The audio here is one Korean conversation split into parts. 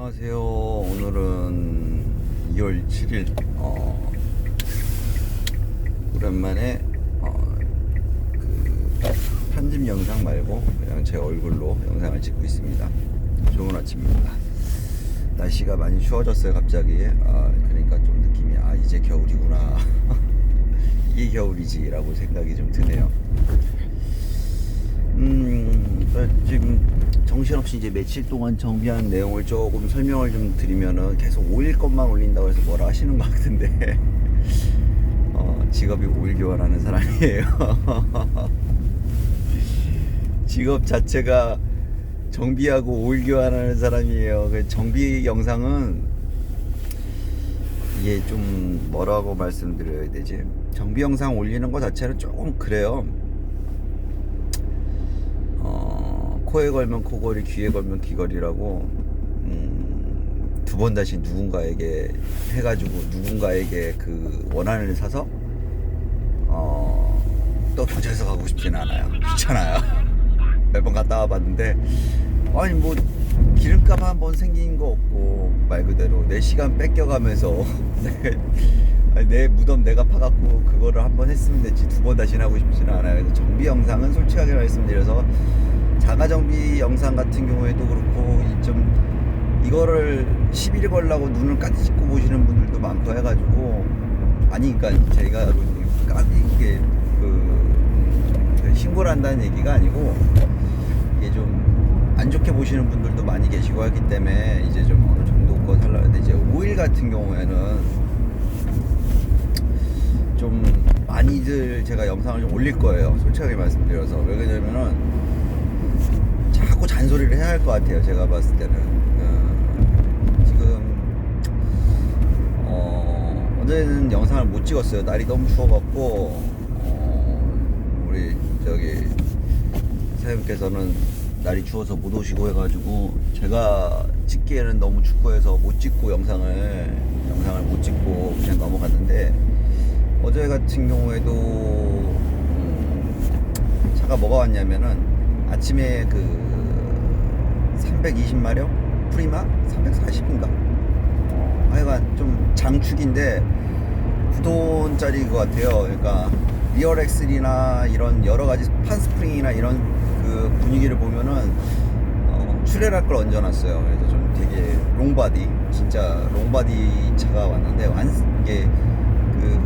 안녕하세요. 오늘은 2월 7일 오랜만에 그 편집 영상 말고 그냥 제 얼굴로 영상을 찍고 있습니다. 좋은 아침입니다. 날씨가 많이 추워졌어요 갑자기. 그러니까 좀 느낌이 이제 겨울이구나 이게 겨울이지 라고 생각이 좀 드네요. 지금 정신없이 이제 며칠 동안 정비한 내용을 조금 설명을 좀 드리면은 계속 오일 것만 올린다고 해서 뭐라 하시는 것 같은데 직업이 오일 교환하는 사람이에요. 직업 자체가 정비하고 오일 교환하는 사람이에요. 정비 영상은 이게 좀 뭐라고 말씀드려야 되지? 정비 영상 올리는 거 자체는 조금 그래요. 코에 걸면 코걸이, 귀에 걸면 귀걸이라고 두 번 다시 누군가에게 해가지고 누군가에게 그 원한을 사서 또 경찰서 가고 싶지는 않아요. 귀찮아요. 몇 번 갔다 와봤는데 아니 뭐 기름값 한 번 생긴 거 없고 말 그대로 내 시간 뺏겨가면서 내 무덤 내가 파갖고 그거를 한 번 했으면 됐지 두 번 다시는 하고 싶지는 않아요. 그래서 정비 영상은 솔직하게 말씀드려서 자가정비 영상 같은 경우에도 그렇고 좀 이거를 시비를 걸라고 눈을 까짓고 보시는 분들도 많고 해가지고 그러니까 제가 이게 신고를 한다는 얘기가 아니고 이게 좀 안 좋게 보시는 분들도 많이 계시고 하기 때문에 이제 좀 어느 정도 거 살라는데 이제 오일 같은 경우에는 좀 많이들 제가 영상을 좀 올릴 거예요. 솔직하게 말씀드려서. 왜 그러냐면은 자꾸 잔소리를 해야 할 것 같아요. 제가 봤을 때는 지금 어제는 영상을 못 찍었어요. 날이 너무 추워갖고 우리 저기 사장님께서는 날이 추워서 못 오시고 해가지고 제가 찍기에는 너무 춥고 해서 못 찍고 영상을 못 찍고 그냥 넘어갔는데 어제 같은 경우에도 차가 뭐가 왔냐면은 아침에 그 320마력 프리마 340인가 하여간 좀 장축인데 9돈짜리인 것 같아요. 그러니까 리얼 엑셀이나 이런 여러가지 판스프링이나 이런 그 분위기를 보면은 출애락 걸 얹어놨어요. 그래서 좀 되게 롱바디 진짜 롱바디 차가 왔는데 이게 그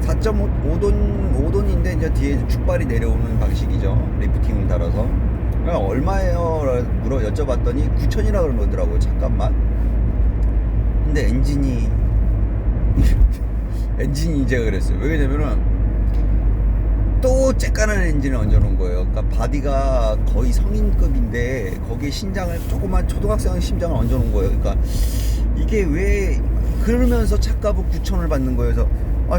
4.5돈인데 이제 뒤에 축발이 내려오는 방식이죠. 리프팅을 달아서. 얼마예요? 여쭤봤더니 9,000이라 그러더라고요. 잠깐만. 근데 엔진이 제가 그랬어요. 왜 그러냐면은 또 쬐깐한 엔진을 얹어놓은 거예요. 그러니까 바디가 거의 성인급인데 거기에 신장을 조그만 초등학생 심장을 얹어놓은 거예요. 그러니까 이게 왜 그러면서 차값을 9,000을 받는 거예요. 그래서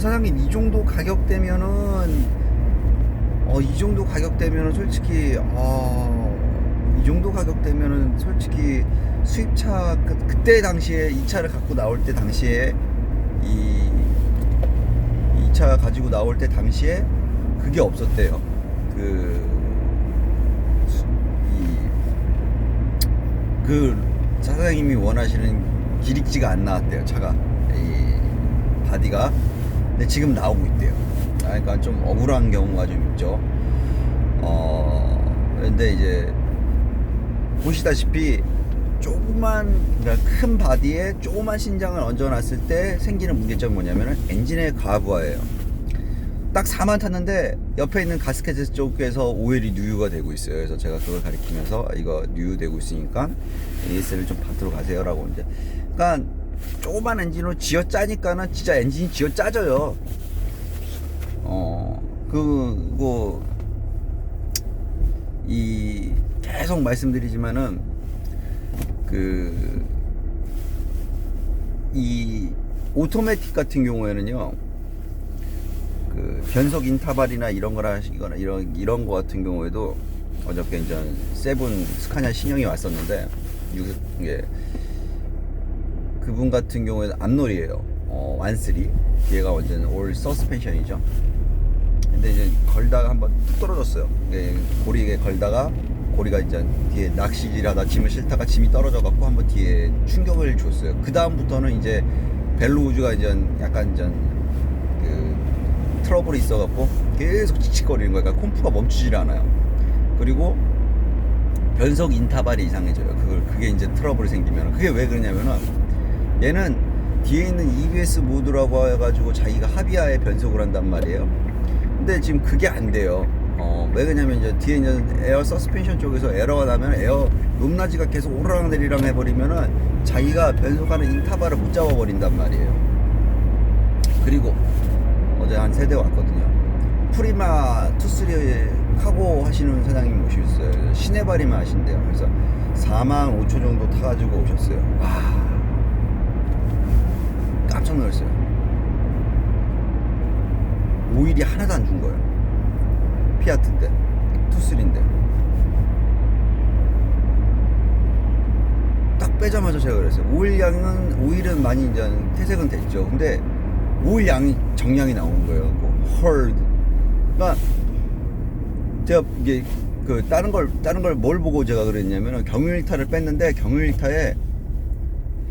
사장님 이 정도 가격대면은 솔직히 이 정도 가격대면은 솔직히 수입차 그때 당시에 이 차를 갖고 나올 때 당시에 이 차 가지고 나올 때 당시에 그게 없었대요. 그 사장님이 원하시는 기릭지가 안 나왔대요. 차가 이 바디가. 근데 지금 나오고 있대요. 그러니까 좀 억울한 경우가 좀 있죠. 근데 이제 보시다시피 그러니까 큰 바디에 조그만 신장을 얹어놨을 때 생기는 문제점이 뭐냐면은 엔진의 과부하예요. 딱 4만 탔는데 옆에 있는 가스켓 쪽에서 오일이 누유가 되고 있어요. 그래서 제가 그걸 가리키면서 이거 누유되고 있으니까 AS를 좀 받도록 하세요 라고. 이제 그러니까 조그만 엔진으로 쥐어 짜니까는 진짜 엔진이 쥐어 짜져요. 계속 말씀드리지만은 이 오토매틱 같은 경우에는요, 그 변속 인터벌이나 이런 거라 하시거나 이런 거 같은 경우에도 어저께 이제 세븐 스카니아 신형이 왔었는데 그분 같은 경우에는 앞놀이에요. 완쓰리 얘가 완전 올 서스펜션이죠. 근데 이제 걸다가 한번 툭 떨어졌어요. 고리에 걸다가 고리가 이제 뒤에 낚시질하다 짐을 싣다가 짐이 떨어져 갖고 한번 뒤에 충격을 줬어요. 그 다음부터는 이제 벨로우즈가 이제 약간 이제 그 트러블이 있어 갖고 계속 칙칙거리는 거예요. 그러니까 콤프가 멈추질 않아요. 그리고 변속 인터벌이 이상해져요. 그게 이제 트러블이 생기면. 그게 왜 그러냐면은 얘는 뒤에 있는 EBS 모드라고 해가지고 자기가 합의하에 변속을 한단 말이에요. 근데 지금 그게 안 돼요. 왜 그러냐면 이제 뒤에 있는 에어 서스펜션 쪽에서 에러가 나면 에어 높낮이가 계속 오르락 내리락 해버리면은 자기가 변속하는 인터벌을 못 잡아버린단 말이에요. 그리고 어제 한 3대 왔거든요. 프리마 투쓰리 카고 하시는 사장님 모셨어요. 시내발이만 하신대요. 그래서 45,000 정도 타가지고 오셨어요. 와, 깜짝 놀랐어요. 오일이 하나도 안 준 거예요. 피아트인데, 투쓰리인데. 딱 빼자마자 제가 그랬어요. 오일은 많이 이제 퇴색은 됐죠. 근데 오일 양이 정량이 나오는 거예요. 헐. 그러니까 제가 이게 그 다른 걸 뭘 보고 제가 그랬냐면은 경유일타를 뺐는데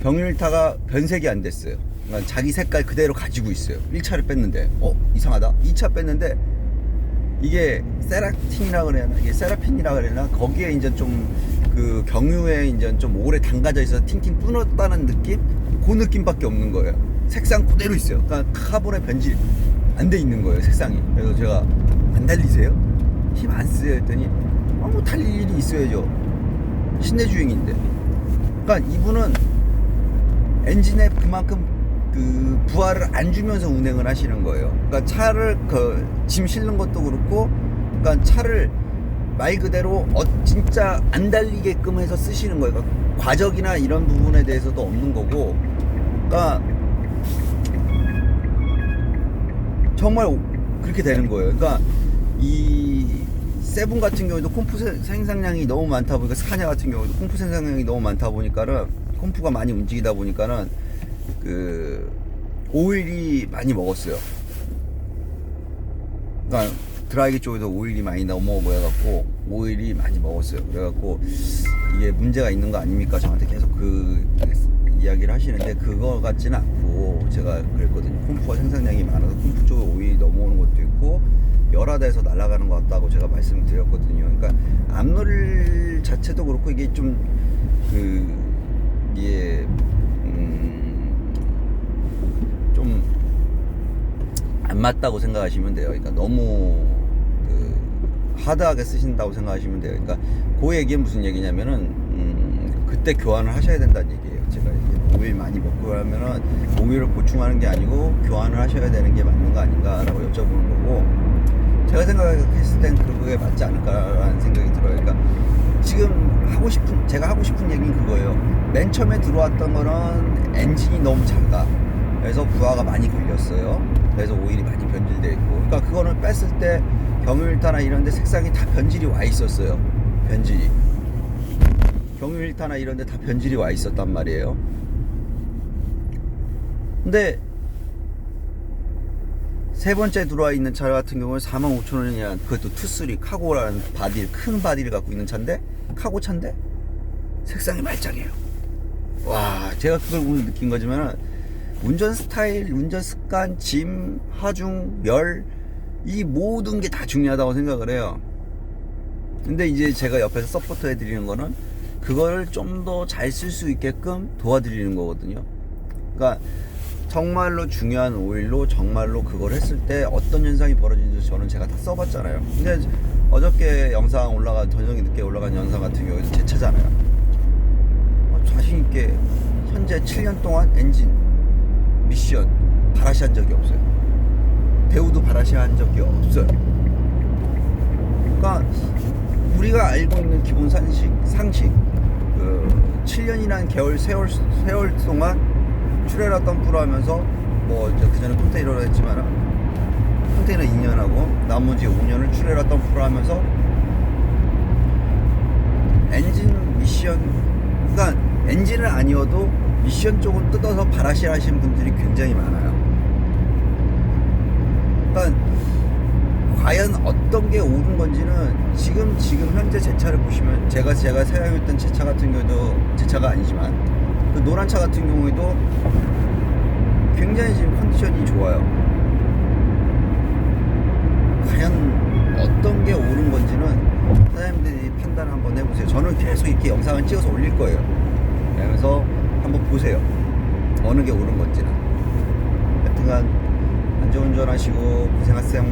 경유일타가 변색이 안 됐어요. 그러니까 자기 색깔 그대로 가지고 있어요. 1차를 뺐는데 이상하다. 2차 뺐는데 이게 세라틴이라 그래나 이게 세라핀이라 그래나 거기에 이제 좀 그 경유에 이제 좀 오래 담가져 있어서 팅팅 끊었다는 느낌? 그 느낌밖에 없는 거예요. 색상 그대로 있어요. 그러니까 카본의 변질 안 돼 있는 거예요. 색상이. 그래서 제가 안 달리세요? 힘 안 쓰요 했더니 뭐 달릴 일이 있어야죠. 시내주행인데. 그러니까 이분은 엔진에 그만큼 그 부하를 안 주면서 운행을 하시는 거예요. 그러니까 차를 짐 실는 것도 그렇고, 그러니까 차를 말 그대로 진짜 안 달리게끔 해서 쓰시는 거예요. 그러니까 과적이나 이런 부분에 대해서도 없는 거고, 그러니까 정말 그렇게 되는 거예요. 그러니까 이 세븐 같은 경우도 콤프 생산량이 너무 많다 보니까, 스카니아 같은 경우도 콤프 생산량이 너무 많다 보니까는, 콤프가 많이 움직이다 보니까는 그 오일이 많이 먹었어요. 그러니까 드라이기 쪽에서 오일이 많이 넘어가갖고 오일이 많이 먹었어요. 그래갖고 이게 문제가 있는 거 아닙니까? 저한테 계속 그 이야기를 하시는데 그거 같지는 않고, 제가 그랬거든요. 콤프가 생산량이 많아서 콤프 쪽에 오일이 넘어오는 것도 있고 열화돼서 날아가는 것 같다고 제가 말씀을 드렸거든요. 그러니까 앞놀 자체도 그렇고 이게 좀 이게 좀 안 맞다고 생각하시면 돼요. 그러니까 너무 하드하게 쓰신다고 생각하시면 돼요. 그러니까 그 얘기는 무슨 얘기냐면은 그때 교환을 하셔야 된다는 얘기예요. 제가 이게 오일 많이 먹고 하면은 오일을 보충하는 게 아니고 교환을 하셔야 되는 게 맞는 거 아닌가라고 여쭤보는 거고, 제가 생각했을 땐 그게 맞지 않을까라는 생각이 들어요. 그러니까 지금 제가 하고 싶은 얘기는 그거예요. 맨 처음에 들어왔던 거는 엔진이 너무 작아. 그래서 부하가 많이 걸렸어요. 그래서 오일이 많이 변질되어 있고, 그러니까 그거는 뺐을 때 경유일타나 이런데 색상이 다 변질이 와 있었어요. 경유일타나 이런데 다 변질이 와 있었단 말이에요. 근데 세 번째 들어와 있는 차 같은 경우는 45,000원이야. 그것도 투쓰리 카고라는 큰 바디를 갖고 있는 차인데, 카고 차인데 색상이 말짱해요. 와, 제가 그걸 오늘 느낀 거지만은 운전 스타일, 운전 습관, 짐, 하중, 열, 이 모든 게 다 중요하다고 생각을 해요. 근데 이제 제가 옆에서 서포트 해드리는 거는 그걸 좀 더 잘 쓸 수 있게끔 도와드리는 거거든요. 그러니까 정말로 중요한 오일로 정말로 그걸 했을 때 어떤 현상이 벌어지는지 저는 제가 다 써봤잖아요. 근데 어저께 영상 저녁에 늦게 올라간 영상 같은 경우에도 제 차잖아요. 자신있게 현재 7년 동안 엔진 미션 바라시한 적이 없어요. 대우도 바라시한 적이 없어요. 그러니까 우리가 알고 있는 기본 상식 7년이라는 세월 동안 트레일러 덤프를 하면서 그 전에 컨테이너로 했지만 컨테이너 2년하고 나머지 5년을 트레일러 덤프를 하면서 엔진 미션, 그러니까 엔진은 아니어도 미션 쪽은 뜯어서 바라시 하시는 분들이 굉장히 많아요. 그러니까 과연 어떤 게 옳은 건지는 지금 현재 제 차를 보시면 제가 사용했던 제 차 같은 경우도 제 차가 아니지만 그 노란 차 같은 경우에도 굉장히 지금 컨디션이 좋아요. 과연 어떤 게 옳은 건지는 사장님들이 판단을 한번 해보세요. 저는 계속 이렇게 영상을 찍어서 올릴 거예요. 그래서 한번 보세요. 어느 게 옳은 건지는. 하여튼간 안전운전 하시고 고생하세요.